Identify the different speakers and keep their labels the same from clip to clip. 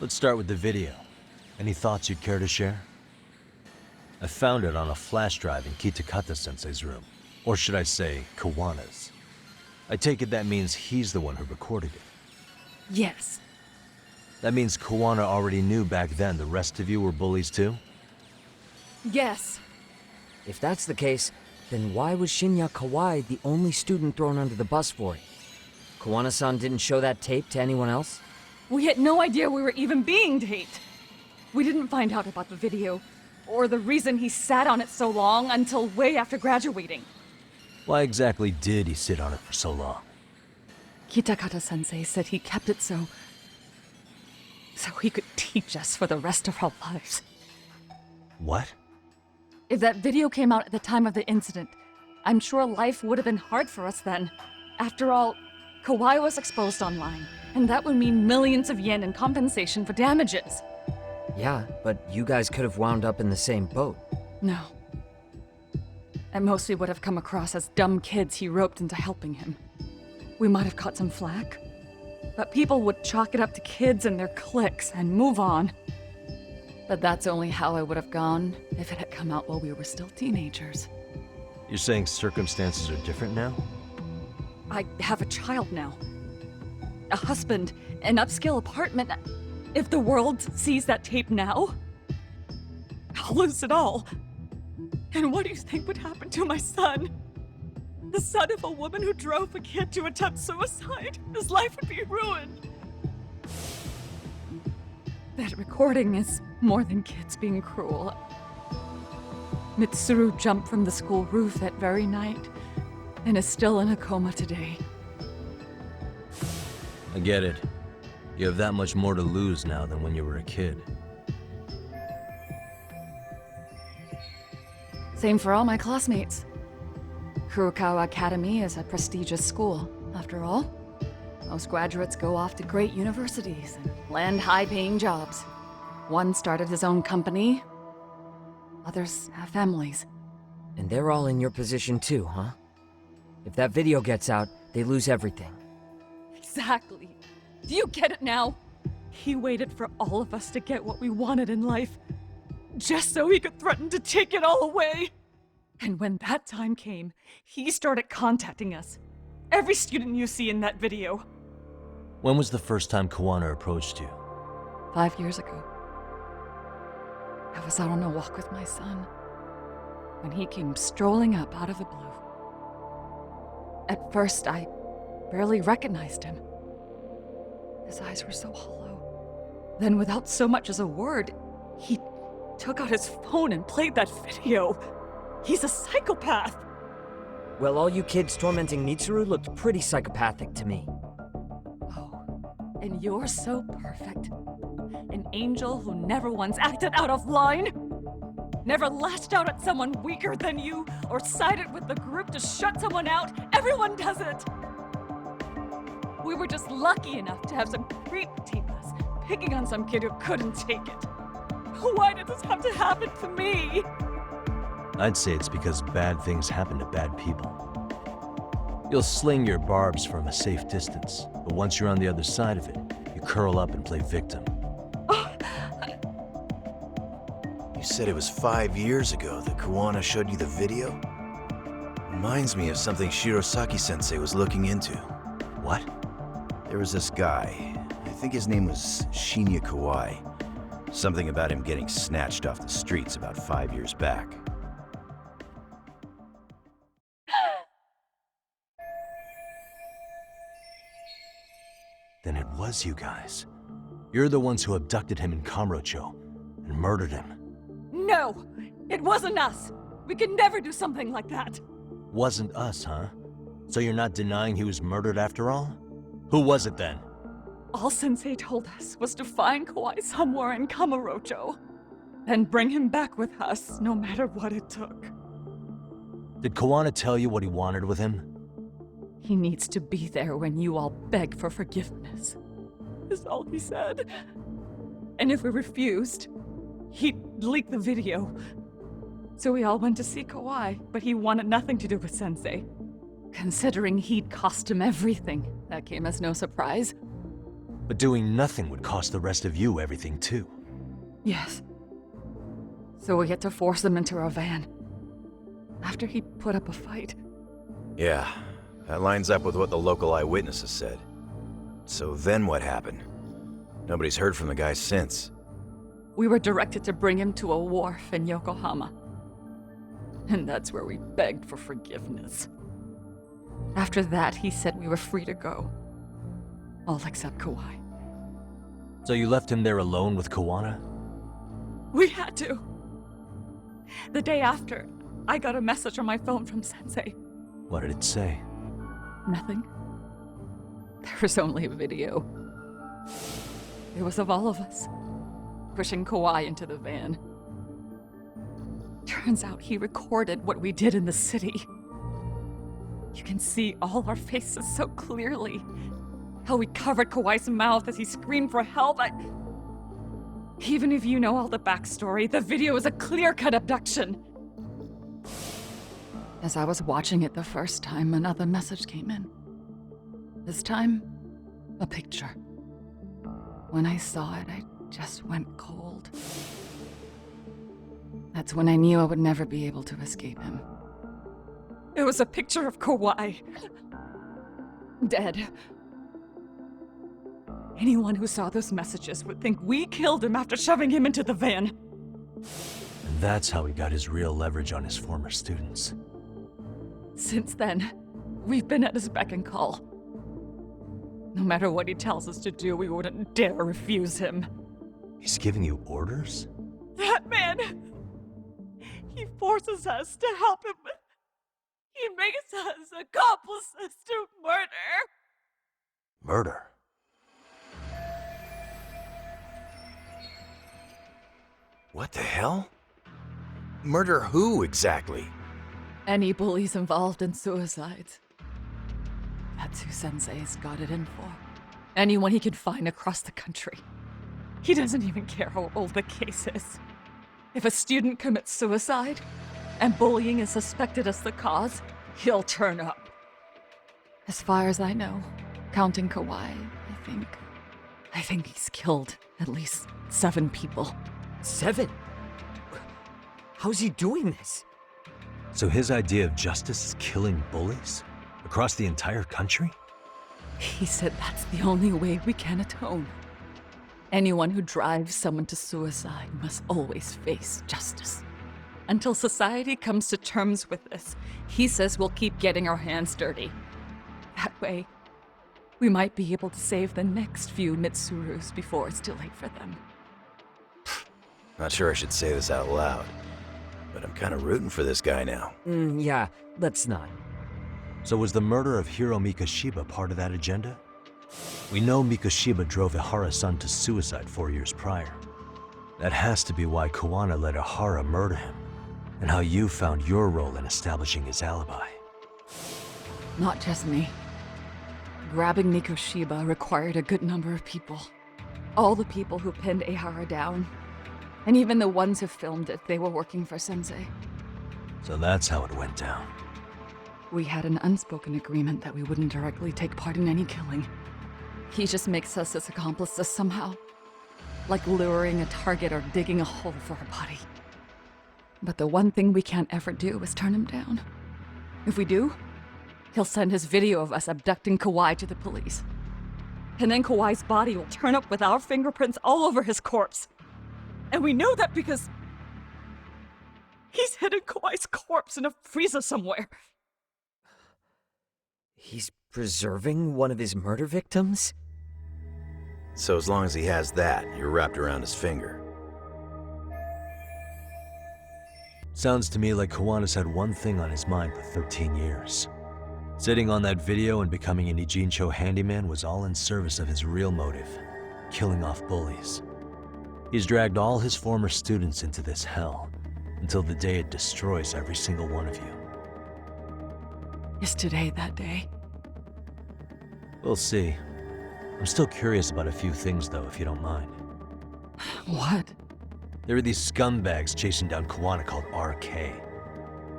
Speaker 1: Let's start with the video. Any thoughts you'd care to share? I found it on a flash drive in Kitakata-sensei's room. Or should I say, Kawana's. I take it that means he's the one who recorded it.
Speaker 2: Yes.
Speaker 1: That means Kawana already knew back then the rest of you were bullies too?
Speaker 2: Yes.
Speaker 3: If that's the case, then why was Shinya Kawai the only student thrown under the bus for it? Kawana-san didn't show that tape to anyone else?
Speaker 2: We had no idea we were even being taped. We didn't find out about the video, or the reason he sat on it so long until way after graduating.
Speaker 1: Why exactly did he sit on it for so long?
Speaker 2: Kitakata-sensei said he kept it so he could teach us for the rest of our lives.
Speaker 1: What?
Speaker 2: If that video came out at the time of the incident, I'm sure life would have been hard for us then. After all, Kawai was exposed online, and that would mean millions of yen in compensation for damages.
Speaker 3: Yeah, but you guys could have wound up in the same boat.
Speaker 2: No. At most we would have come across as dumb kids he roped into helping him. We might have caught some flack, but people would chalk it up to kids and their cliques and move on. But that's only how it would have gone if it had come out while we were still teenagers.
Speaker 1: You're saying circumstances are different now?
Speaker 2: I have a child now. A husband, an upscale apartment. If the world sees that tape now, I'll lose it all. And what do you think would happen to my son? The son of a woman who drove a kid to attempt suicide. His life would be ruined. That recording is more than kids being cruel. Mitsuru jumped from the school roof that very night and is still in a coma today.
Speaker 1: I get it. You have that much more to lose now than when you were a kid.
Speaker 2: Same for all my classmates. Kurokawa Academy is a prestigious school, after all. Most graduates go off to great universities and land high-paying jobs. One started his own company. Others have families.
Speaker 3: And they're all in your position too, huh? If that video gets out, they lose everything.
Speaker 2: Exactly. Do you get it now? He waited for all of us to get what we wanted in life, just so he could threaten to take it all away. And when that time came, he started contacting us. Every student you see in that video.
Speaker 1: When was the first time Kawana approached you?
Speaker 2: 5 years ago. I was out on a walk with my son when he came strolling up out of the blue. At first, I barely recognized him. His eyes were so hollow. Then, without so much as a word, he took out his phone and played that video. He's a psychopath!
Speaker 3: Well, all you kids tormenting Mitsuru looked pretty psychopathic to me.
Speaker 2: Oh, and you're so perfect. An angel who never once acted out of line. Never lashed out at someone weaker than you, or sided with the group to shut someone out. Everyone does it! We were just lucky enough to have some creep tape us, picking on some kid who couldn't take it. Why did this have to happen to me?
Speaker 1: I'd say it's because bad things happen to bad people. You'll sling your barbs from a safe distance, but once you're on the other side of it, you curl up and play victim.
Speaker 4: You said it was 5 years ago that Kawana showed you the video? Reminds me of something Shirosaki-sensei was looking into.
Speaker 1: What?
Speaker 4: There was this guy, I think his name was Shinya Kawai. Something about him getting snatched off the streets about 5 years back.
Speaker 1: Then it was you guys. You're the ones who abducted him in Kamurocho and murdered him.
Speaker 2: No! It wasn't us! We could never do something like that!
Speaker 1: Wasn't us, huh? So you're not denying he was murdered after all? Who was it then?
Speaker 2: All Sensei told us was to find Kawai somewhere in Kamurocho, and bring him back with us, no matter what it took.
Speaker 1: Did Kawana tell you what he wanted with him?
Speaker 2: He needs to be there when you all beg for forgiveness, is all he said. And if we refused, he'd leak the video. So we all went to see Kawai, but he wanted nothing to do with Sensei. Considering he'd cost him everything, that came as no surprise.
Speaker 1: But doing nothing would cost the rest of you everything too.
Speaker 2: Yes. So we had to force him into our van. After he put up a fight.
Speaker 4: Yeah, that lines up with what the local eyewitnesses said. So then what happened? Nobody's heard from the guy since.
Speaker 2: We were directed to bring him to a wharf in Yokohama. And that's where we begged for forgiveness. After that, he said we were free to go. All except Kawai.
Speaker 1: So you left him there alone with Kawana?
Speaker 2: We had to. The day after, I got a message on my phone from Sensei.
Speaker 1: What did it say?
Speaker 2: Nothing. There was only a video. It was of all of us, pushing Kawai into the van. Turns out he recorded what we did in the city. You can see all our faces so clearly. How we covered Kawai's mouth as he screamed for help. Even if you know all the backstory, the video is a clear-cut abduction. As I was watching it the first time, another message came in. This time, a picture. When I saw it, I just went cold. That's when I knew I would never be able to escape him. It was a picture of Kawai. Dead. Anyone who saw those messages would think we killed him after shoving him into the van.
Speaker 1: And that's how he got his real leverage on his former students.
Speaker 2: Since then, we've been at his beck and call. No matter what he tells us to do, we wouldn't dare refuse him.
Speaker 1: He's giving you orders?
Speaker 2: That man! He forces us to help him. He makes us accomplices to murder.
Speaker 1: Murder?
Speaker 4: What the hell? Murder who, exactly?
Speaker 2: Any bullies involved in suicides. That's who Sensei's got it in for. Anyone he can find across the country. He doesn't even care how old the case is. If a student commits suicide, and bullying is suspected as the cause, he'll turn up. As far as I know, counting Kawai, I think he's killed at least 7 people.
Speaker 3: 7? How's he doing this?
Speaker 1: So his idea of justice is killing bullies? Across the entire country?
Speaker 2: He said that's the only way we can atone. Anyone who drives someone to suicide must always face justice. Until society comes to terms with this, he says we'll keep getting our hands dirty. That way, we might be able to save the next few Mitsurus before it's too late for them.
Speaker 4: Not sure I should say this out loud, but I'm kind of rooting for this guy now.
Speaker 3: Yeah, let's not.
Speaker 1: So was the murder of Hiro Mikoshiba part of that agenda? We know Mikoshiba drove Ihara-san to suicide 4 years prior. That has to be why Kawana let Ihara murder him, and how you found your role in establishing his alibi.
Speaker 2: Not just me. Grabbing Mikoshiba required a good number of people. All the people who pinned Ihara down. And even the ones who filmed it, they were working for Sensei.
Speaker 1: So that's how it went down.
Speaker 2: We had an unspoken agreement that we wouldn't directly take part in any killing. He just makes us his accomplices somehow. Like luring a target or digging a hole for a body. But the one thing we can't ever do is turn him down. If we do, he'll send his video of us abducting Kawai to the police. And then Kawai's body will turn up with our fingerprints all over his corpse. And we know that because he's hidden Kawai's corpse in a freezer somewhere.
Speaker 3: He's preserving one of his murder victims?
Speaker 4: So as long as he has that, you're wrapped around his finger.
Speaker 1: Sounds to me like Kawana's had one thing on his mind for 13 years. Sitting on that video and becoming an Ijincho handyman was all in service of his real motive, killing off bullies. He's dragged all his former students into this hell, until the day it destroys every single one of you.
Speaker 2: Is today that day?
Speaker 1: We'll see. I'm still curious about a few things though, if you don't mind.
Speaker 2: What?
Speaker 1: There are these scumbags chasing down Kawana called RK.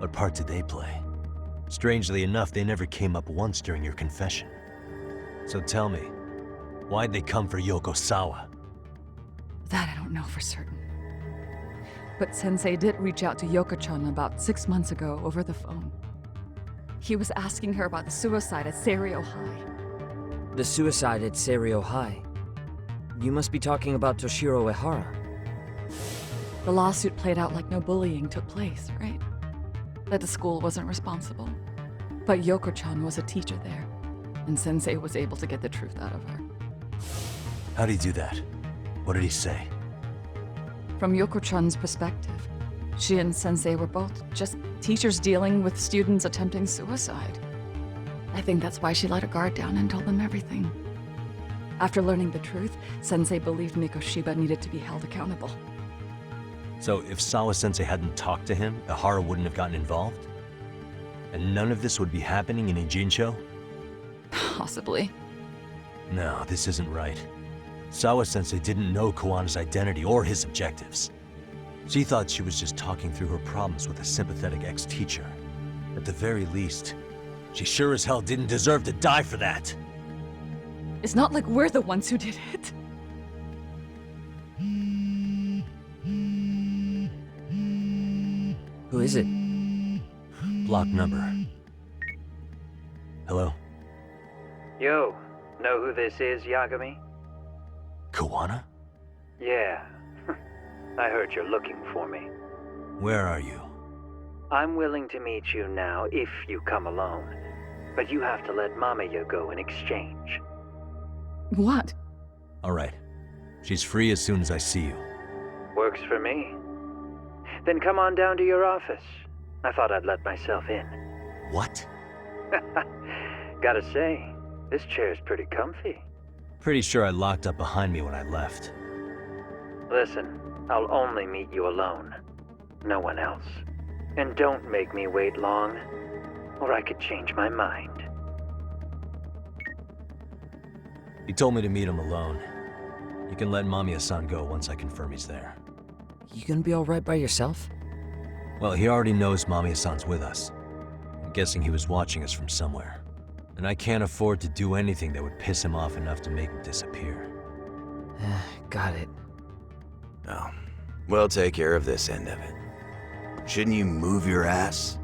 Speaker 1: What part did they play? Strangely enough, they never came up once during your confession. So tell me, Why'd they come for Yokosawa?
Speaker 2: That I don't know for certain. But Sensei did reach out to Yoko-chan about 6 months ago over the phone. He was asking her about the suicide at Seiryo High.
Speaker 3: The suicide at Seiryo High. You must be talking about Toshiro Ehara.
Speaker 2: The lawsuit played out like no bullying took place, right? That the school wasn't responsible. But Yoko-chan was a teacher there, and Sensei was able to get the truth out of her.
Speaker 1: How'd he do that? What did he say?
Speaker 2: From Yoko-chan's perspective, she and Sensei were both just teachers dealing with students attempting suicide. I think that's why she let her guard down and told them everything. After learning the truth, Sensei believed Mikoshiba needed to be held accountable.
Speaker 1: So if Sawa-sensei hadn't talked to him, Ehara wouldn't have gotten involved? And none of this would be happening in Ijincho?
Speaker 2: Possibly.
Speaker 1: No, this isn't right. Sawa-sensei didn't know Kawana's identity or his objectives. She thought she was just talking through her problems with a sympathetic ex-teacher. At the very least, she sure as hell didn't deserve to die for that.
Speaker 2: It's not like we're the ones who did it.
Speaker 3: Who is it?
Speaker 1: Block number. Hello?
Speaker 5: Yo, know who this is, Yagami?
Speaker 1: Kawana?
Speaker 5: Yeah. I heard you're looking for me.
Speaker 1: Where are you?
Speaker 5: I'm willing to meet you now if you come alone. But you have to let Mamiya go in exchange.
Speaker 2: What?
Speaker 1: Alright. She's free as soon as I see you.
Speaker 5: Works for me. Then come on down to your office. I thought I'd let myself in.
Speaker 1: What?
Speaker 5: Gotta say, this chair's pretty comfy.
Speaker 1: Pretty sure I locked up behind me when I left.
Speaker 5: Listen, I'll only meet you alone. No one else. And don't make me wait long, or I could change my mind.
Speaker 1: He told me to meet him alone. You can let Mamiya-san go once I confirm he's there.
Speaker 3: You gonna be alright by yourself?
Speaker 1: Well, he already knows Mamiya-san's with us. I'm guessing he was watching us from somewhere. And I can't afford to do anything that would piss him off enough to make him disappear.
Speaker 3: Got it.
Speaker 4: Oh, we'll take care of this end of it. Shouldn't you move your ass?